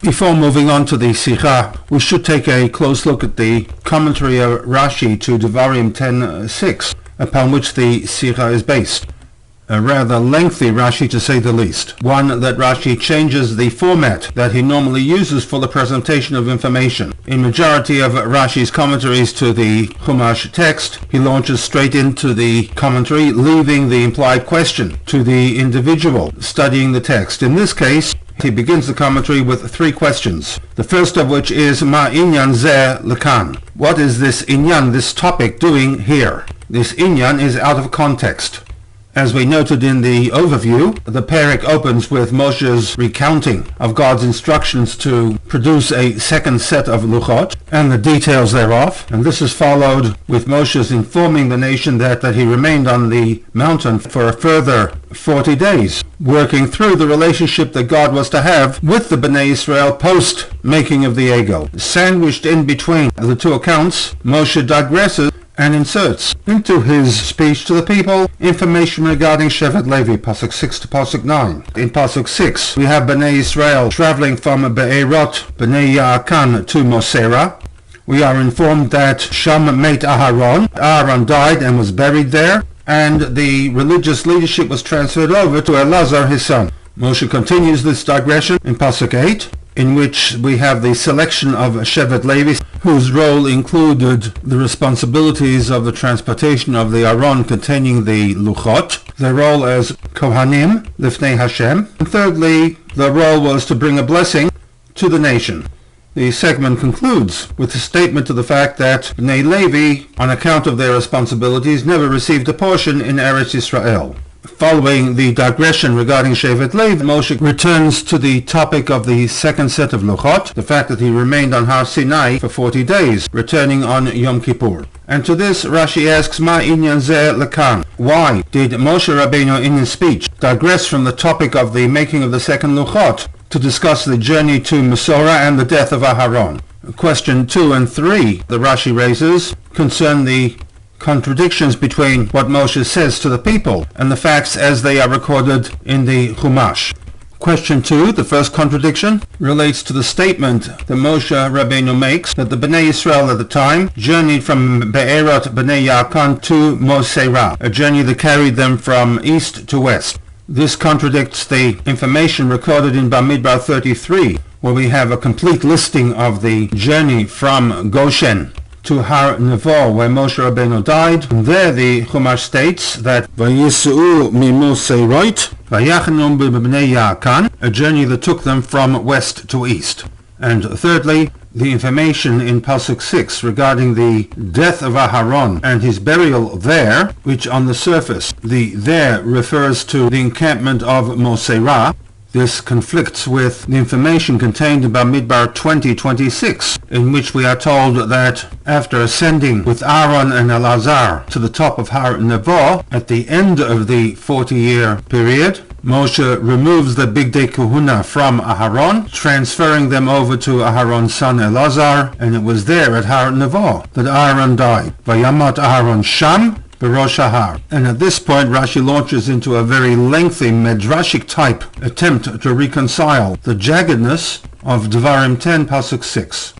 Before moving on to the Sikha, we should take a close look at the commentary of Rashi to Devarim 10:6, upon which the Sikha is based. A rather lengthy Rashi, to say the least. One that Rashi changes the format that he normally uses for the presentation of information. In majority of Rashi's commentaries to the Chumash text, he launches straight into the commentary, leaving the implied question to the individual studying the text. In this case, he begins the commentary with three questions. The first of which is Ma inyan zeh lekan. What is this inyan, this topic, doing here? This inyan is out of context. As we noted in the overview, the parak opens with Moshe's recounting of God's instructions to produce a second set of luchot and the details thereof, and this is followed with Moshe's informing the nation that he remained on the mountain for a further 40 days, working through the relationship that God was to have with the Bnei Israel post making of the Egel. Sandwiched in between the two accounts, Moshe digresses and inserts into his speech to the people information regarding Shevet Levi, Pasuk 6 to Pasuk 9. In Pasuk 6, we have Bnei Israel traveling from Be'erot, Bnei Ya'akan to Mosera. We are informed that Sham met Aharon. Aaron died and was buried there, and the religious leadership was transferred over to Elazar, his son. Moshe continues this digression in Pasuk 8, in which we have the selection of Shevet Levi, whose role included the responsibilities of the transportation of the Aron containing the Luchot, their role as Kohanim, Lifnei Hashem, and thirdly, their role was to bring a blessing to the nation. The segment concludes with a statement to the fact that Bnei Levi, on account of their responsibilities, never received a portion in Eretz Israel. Following the digression regarding Shevet Levi, Moshe returns to the topic of the second set of Luchot, the fact that he remained on Har Sinai for 40 days, returning on Yom Kippur. And to this, Rashi asks, Ma inyan zeh lekan. Why did Moshe Rabbeinu in his speech digress from the topic of the making of the second Luchot to discuss the journey to Mesorah and the death of Aharon? Question 2 and 3 the Rashi raises concern the contradictions between what Moshe says to the people and the facts as they are recorded in the Chumash. Question 2, the first contradiction, relates to the statement that Moshe Rabbeinu makes that the Bnei Israel at the time journeyed from Be'erot Bnei Ya'akan to Mosera, a journey that carried them from east to west. This contradicts the information recorded in Bamidbar 33, where we have a complete listing of the journey from Goshen to Har Nevo, where Moshe Rabbeinu died. And there the Chumash states that Vayisu'u mimoseroit vayachanum b'bnei Ya'akan, a journey that took them from west to east. And thirdly, the information in Pasuk 6 regarding the death of Aharon and his burial there, which on the surface, the there refers to the encampment of Mosera. This conflicts with the information contained in Bamidbar 20:26, in which we are told that after ascending with Aaron and Elazar to the top of Har Nevo, at the end of the 40-year period, Moshe removes the Bigdei Kahuna from Aharon, transferring them over to Aharon's son Elazar, and it was there at Har Nevo that Aaron died. Vayamat Aharon Sham Berosh Har. And at this point Rashi launches into a very lengthy medrashic type attempt to reconcile the jaggedness of Devarim 10 Pasuk 6.